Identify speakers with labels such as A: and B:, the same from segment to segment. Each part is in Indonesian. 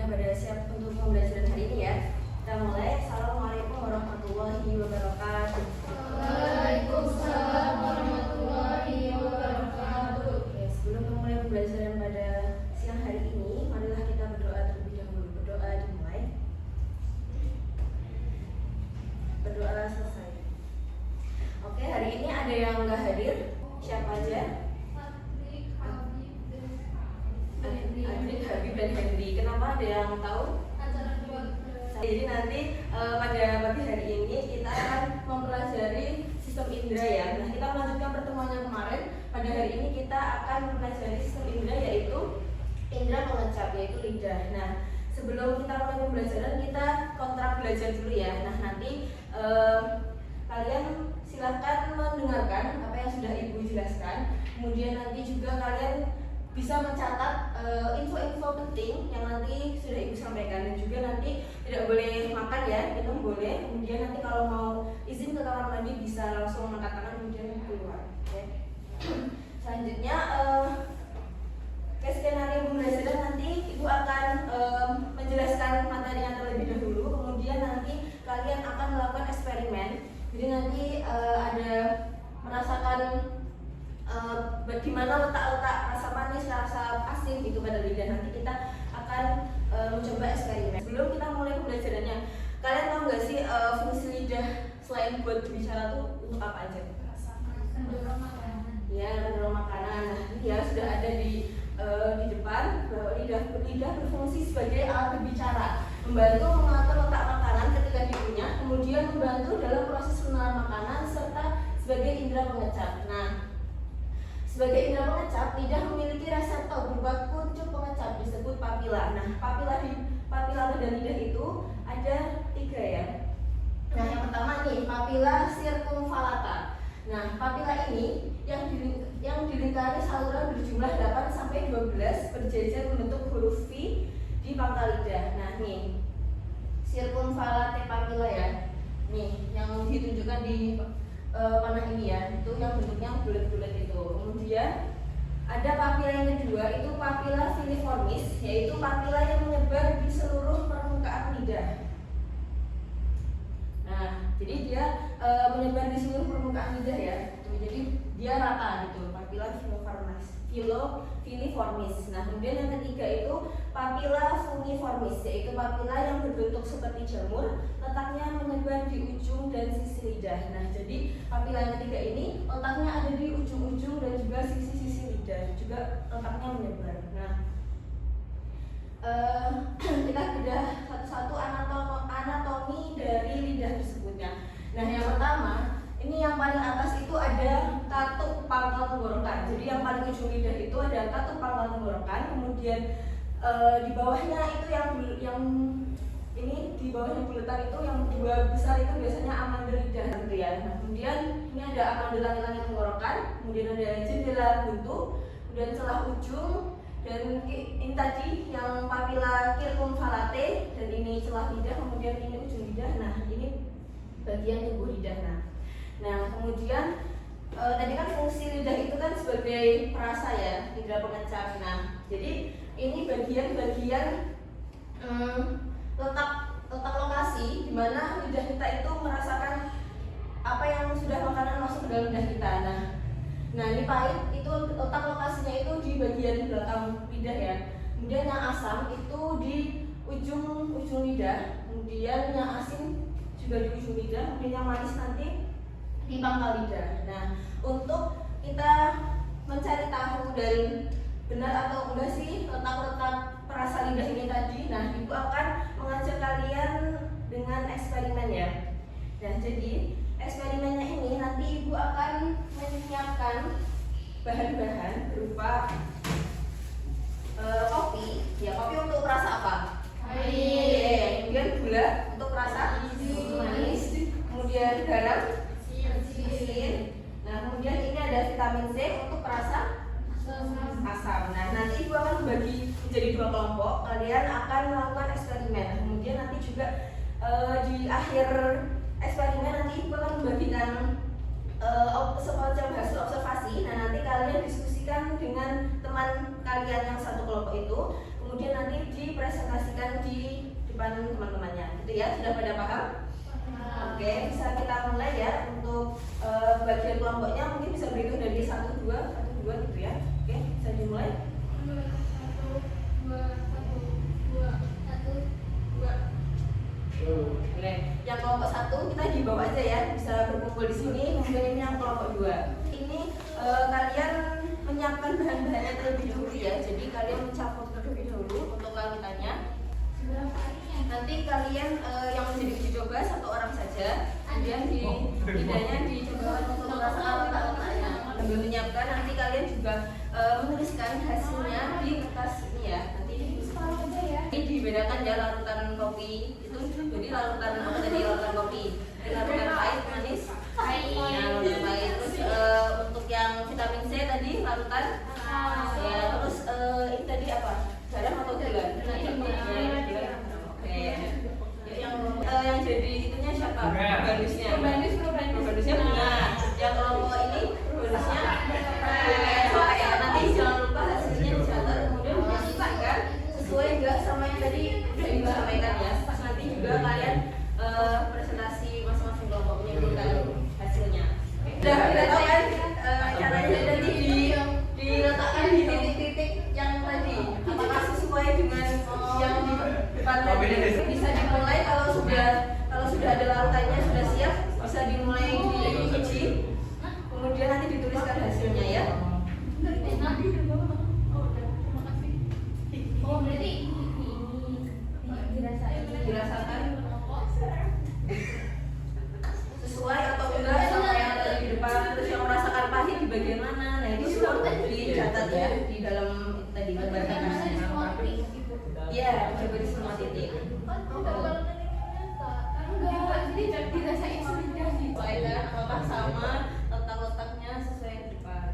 A: pada siap untuk pembelajaran hari ini ya. Kita mulai. Assalamualaikum warahmatullahi wabarakatuh.
B: Waalaikumsalam warahmatullahi wabarakatuh.
A: Oke, sebelum memulai pembelajaran pada siang hari ini, marilah kita berdoa terlebih dahulu. Berdoa dimulai. Berdoa selesai. Oke, hari ini ada yang nggak hadir. Siapa aja? Adrik, Habib, dan Henry. Kenapa, ada yang tahu? Jadi nanti pada pagi hari ini kita akan mempelajari sistem indera ya. Nah, kita melanjutkan pertemuan yang kemarin. Pada hari ini kita akan mempelajari sistem indera, yaitu indera pengecap, yaitu lidah. Nah, sebelum kita mulai pembelajaran, kita kontrak belajar dulu ya. Nah, nanti kalian silahkan mendengarkan apa yang sudah Ibu jelaskan. Kemudian nanti juga kalian bisa mencatat info-info penting yang nanti sudah Ibu sampaikan, dan juga nanti tidak boleh makan ya, minum boleh. Kemudian nanti kalau mau izin ke kamar mandi bisa langsung angkat tangan kemudian keluar. Oke. Selanjutnya ke skenario pembelajaran nanti Ibu akan menjelaskan materinya terlebih dahulu, kemudian nanti kalian akan melakukan eksperimen. Jadi nanti ada merasakan di mana letak-letak rasa manis, rasa asin gitu pada lidah. Nanti kita akan mencoba eksperimen. Sebelum kita mulai pembelajarannya, kalian tahu nggak sih fungsi lidah selain buat berbicara tuh untuk apa aja?
B: Mendorong makanan.
A: Ya, mendorong makanan. Nah, ini ya sudah ada di depan bahwa lidah berfungsi sebagai alat berbicara, membantu mengatur letak makanan ketika dikunyah, kemudian membantu dalam proses menelan makanan serta sebagai indera pengecap. Nah, sebagai indera pengecap, lidah memiliki reseptor berupa kuncup pengecap disebut papila. Nah, papila pada lidah itu ada 3 ya. Nah, yang pertama nih, papila circumvallata. Nah, papila ini yang dilingkari saluran berjumlah 8 sampai 12 berjejer membentuk huruf V di pangkal lidah. Nah, nih circumvallate papila ya. Nih, yang ditunjukkan di panah ini ya, itu yang bentuknya bulat-bulat itu. Kemudian ada papila yang kedua, itu papila filiformis, yaitu papila yang menyebar di seluruh permukaan lidah. Nah, jadi dia menyebar di seluruh permukaan lidah ya. Jadi dia rata gitu, papila filiformis. Nah, kemudian yang ketiga itu papila fungiformis, yaitu papila yang berbentuk seperti jamur, letaknya menyebar di ujung dan sisi lidah. Nah, jadi papila yang ketiga ini letaknya ada di ujung-ujung dan juga sisi-sisi lidah, juga letaknya menyebar. Nah, kita bedah satu-satu anatomi dari lidah tersebutnya. Nah, yang pertama, ini yang paling atas itu ada katup pangkal tenggorokan. Jadi yang paling ujung lidah itu ada katup pangkal tenggorokan. Kemudian di bawahnya itu yang ini di bawahnya bulatan itu yang 2 besar itu biasanya amandel lidah gitu ya. Nah, kemudian ini ada amandel langit-langit tenggorokan, kemudian ada jendela buntu, kemudian celah ujung, dan ini tadi yang papila circumvallate, dan ini celah lidah, kemudian ini ujung lidah. Nah, ini bagian tubuh lidah. Nah, kemudian tadi kan fungsi lidah itu kan sebagai perasa ya, indera pengecap. Nah, jadi ini bagian-bagian letak lokasi di mana lidah kita itu merasakan apa yang sudah makanan masuk ke dalam lidah kita. Nah, ini pahit itu letak lokasinya itu di bagian belakang lidah ya. Kemudian yang asam itu di ujung lidah, kemudian yang asin juga di ujung lidah, kemudian yang manis nanti di pangkal lidah. Nah, untuk kita mencari tahu dari benar atau enggak sih letak-letak perasa lidah ini tadi, nah Ibu akan mengajak kalian dengan eksperimen ya. Nah, jadi eksperimennya ini nanti Ibu akan menyiapkan bahan-bahan berupa kopi. Ya, kopi untuk perasa apa?
B: Air.
A: Kemudian gula untuk perasa manis. Kemudian garam, asin. Nah, kemudian ini ada vitamin C untuk perasa asam. Nah, nanti Ibu akan membagi menjadi 2 kelompok. Kalian akan melakukan eksperimen. Kemudian nanti juga di akhir eksperimen nanti Ibu akan membagikan semacam hasil observasi. Nah, nanti kalian diskusikan dengan teman kalian yang satu kelompok itu. kemudian nanti dipresentasikan di depan teman-temannya. Gitu ya, sudah pada paham? Oke, bisa kita mulai ya untuk bagian kelompoknya mungkin bisa berhitung dari 1, 2 gitu ya. Oke, bisa dimulai.
B: 1, 2, 1, 2.
A: Oke, yang kelompok 1 kita di bawah aja ya, bisa berkumpul di sini. Kemudian ini yang kelompok 2. Ini kalian menyiapkan bahan-bahannya terlebih dahulu ya. Jadi kalian mencampur terlebih dahulu untuk lanjutannya. Nanti kalian yang menjadi uji coba 1 orang saja. Kemudian lidahnya dicoba untuk merasakan letak-letaknya. Sambil menyiapkan, nanti kalian juga menuliskan hasilnya di kertas ini ya. Nanti ini dibedakan ya larutan kopi itu. Jadi larutan apa tadi, larutan kopi. Jadi larutan pahit, manis. Ya, larutan pahit. Terus untuk yang vitamin C tadi larutan. Ya, terus ini tadi apa? Garam atau gula? Oke. Yang jadi itunya siapa? Pembanusnya. Pembanusnya bunga. Yang kelompok ini pembanusnya ya. Nanti jangan lupa hasilnya dicatat, kemudian dipastikan sesuai enggak sama yang tadi sudah disampaikan ya. Pas nanti juga kalian presentasi masing-masing kelompok menyimpulkan hasilnya. Sudah kita tahu kan caranya nanti diletakkan di titik-titik yang tadi. Apakah sesuai dengan yang di depan tadi? Bisa dimulai kalau sudah ada larutannya, sudah siap, bisa dimulai diuji. Kemudian nanti dituliskan hasilnya ya.
B: Oh, berarti
A: Dirasakan sesuai atau enggak sama yang tadi di depan. Terus yang merasakan pahit di bagian mana? Nah itu semua dicatat ya di dalam tadi gambaran. Iya, coba di semua titik.
B: Jadi dirasain sudah
A: Sesuaikan apakah sama letak-letaknya sesuai yang di depan.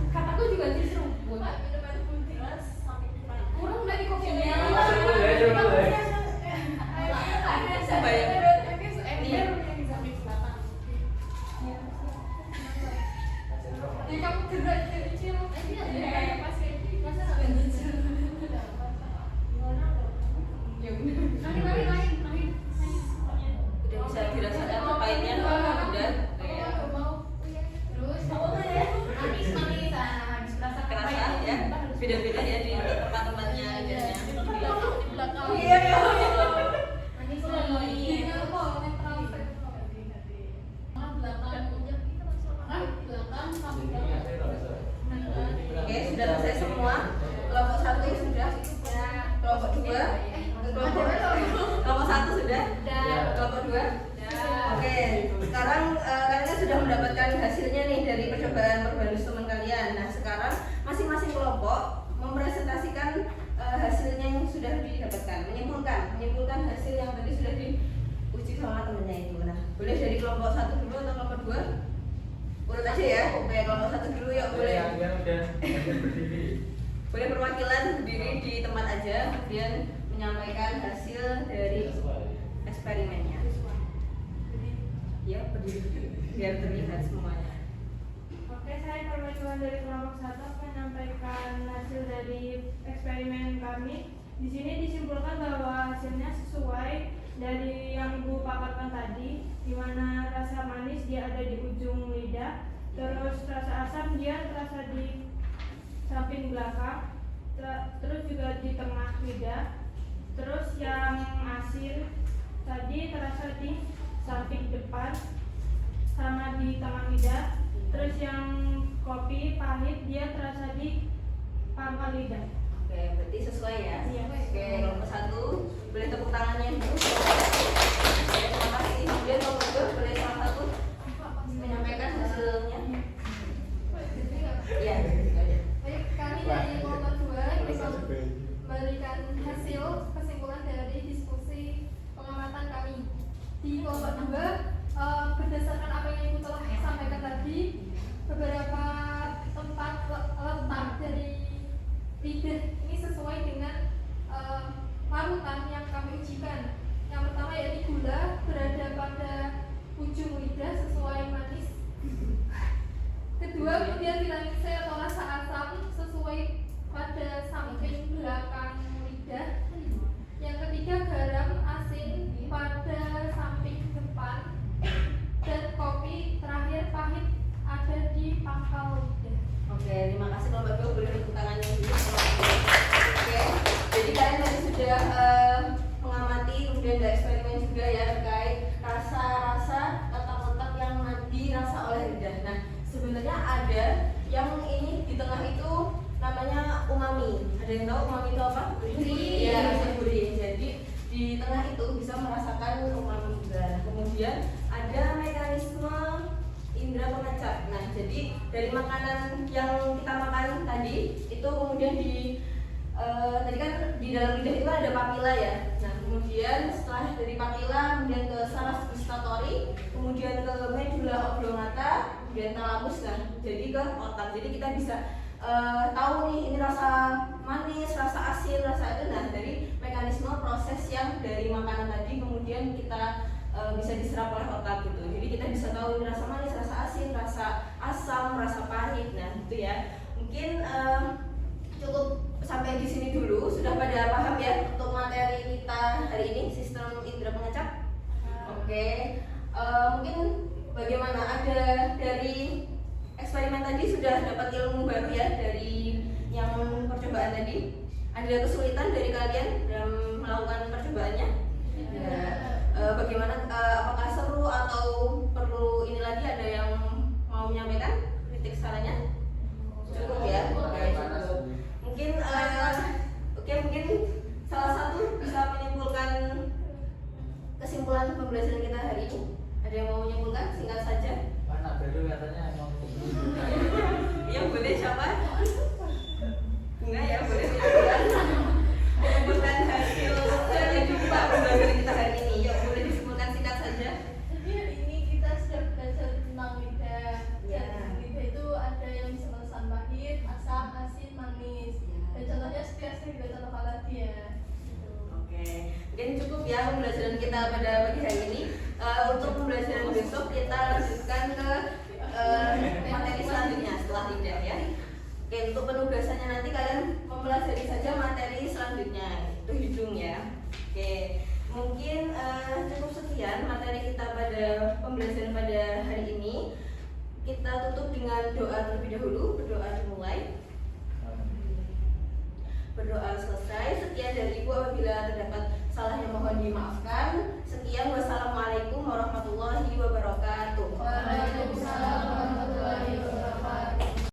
B: Kataku juga diseruput. Kurang dari kopinya. Kamu gerak kecil.
A: Udah bisa dirasakan pahitnya udah. Kerasa ya, beda-beda ya di tempat-tempatnya akhirnya. Iya. Oke, sudah selesai semua. Kelompok 1 sudah. Kelompok 2. Kelompok 1 sudah. Kelompok 2. Oke, sekarang kalian sudah mendapatkan hasilnya nih dari percobaan perbalus teman kalian. Nah, sekarang masing-masing kelompok mempresentasikan hasilnya yang sudah didapatkan, menyimpulkan hasil yang tadi sudah diuji sama temennya itu. Nah, boleh dari kelompok 1 dulu atau kelompok 2? Urut aja ya. Oke, kelompok 1 dulu ya, boleh. Boleh perwakilan berdiri di tempat aja, kemudian menyampaikan hasil dari eksperimennya. Ya, berdiri biar terlihat semuanya.
C: Oke, saya perwakilan dari kelompok 1 menyampaikan hasil dari eksperimen kami. Di sini disimpulkan bahwa hasilnya sesuai dari yang Ibu paparkan tadi, di mana rasa manis dia ada di ujung lidah, terus rasa asam dia terasa di samping belakang, terus juga di tengah lidah, terus yang asin tadi terasa di samping depan sama di tengah lidah, terus yang kopi pahit dia terasa di pangkal lidah.
A: Oke, berarti sesuai ya.
C: Iya.
A: Oke, kelompok 1 boleh tepuk tangannya dulu. Oke, terima kasih. Kemudian kelompok 2 boleh salah satu menyampaikan hasilnya. Iya.
B: Baik, kami dari kelompok 2 bisa memberikan hasil kesimpulan dari diskusi pengamatan kami. Di kelompok 2, berdasarkan apa yang Ibu telah sampaikan tadi, beberapa tempat letak dari lidah ini sesuai dengan larutan yang kami ujikan. Yang pertama yaitu gula berada pada ujung lidah sesuai manis. Kedua, kemudian vitamin C atau rasa asam sesuai pada samping belakang lidah. Yang ketiga, garam asin pada samping depan. Dan kopi terakhir pahit ada di pangkal lidah.
A: Oke, terima kasih kelompok 2, boleh tepuk tangannya dulu. Oke, jadi kalian tadi sudah mengamati, kemudian ada eksperimen juga ya terkait rasa-rasa letak-letak yang dirasa oleh lidah. Nah, sebenarnya ada yang ini di tengah itu namanya umami. Ada yang tahu umami itu apa?
B: Gurih.
A: Iya, rasa gurih. Jadi di tengah itu bisa merasakan umami juga. Nah, kemudian ada mekanisme indera pengecap. Nah, jadi dari makanan yang kita makan tadi itu kemudian tadi kan di dalam lidah itu ada papila ya. Nah, kemudian setelah dari papila kemudian ke saraf gustatory, kemudian ke medulla oblongata, kemudian thalamus. Nah, jadi ke otak. Jadi kita bisa tahu nih ini rasa manis, rasa asin, rasa itu. Nah, dari mekanisme proses yang dari makanan tadi kemudian kita bisa diserap oleh otak gitu. Jadi kita bisa tahu ini rasa manis, rasa asin, rasa asam, rasa pahit. Nah, itu ya. Mungkin cukup sampai di sini dulu. Sudah pada paham ya untuk materi kita hari ini, sistem indera pengecap? Oke. Mungkin bagaimana, ada dari eksperimen tadi sudah dapat ilmu baru ya dari yang percobaan tadi? Ada kesulitan dari kalian dalam melakukan percobaannya? Ya. Bagaimana, apakah seru atau perlu ini lagi, ada yang mau menyampaikan kritik sarannya? Cukup ya? Oke, cukup. Mungkin mungkin salah satu bisa menyimpulkan kesimpulan pembelajaran kita hari ini. Ada yang mau menyimpulkan? Singkat saja.
D: Mana baru katanya mau
A: Iya, boleh, siapa? Enggak ya, boleh menyimpulkan hasil jumpa pembelajaran kita hari ini. Yuk, boleh disimpulkan singkat saja.
E: Jadi hari ini kita sudah belajar tentang lidah.
A: Ya.
E: Dan lidah itu ada yang bisa merasakan pahit, asam, asin, manis. Dan contohnya seperti juga contohkan tadi ya. Gitu.
A: Oke, mungkin cukup ya pembelajaran kita pada pagi hari ini. Untuk pembelajaran besok kita lanjutkan ke materi selanjutnya setelah lidah ya. Oke, untuk penugasannya nanti kalian mempelajari saja materi selanjutnya, itu hidung ya. Oke, mungkin cukup sekian materi kita pada pembelajaran pada hari ini. Kita tutup dengan doa terlebih dahulu. Berdoa dimulai. Berdoa selesai. Sekian dari Ibu, apabila terdapat salah yang mohon dimaafkan. Sekian, wassalamualaikum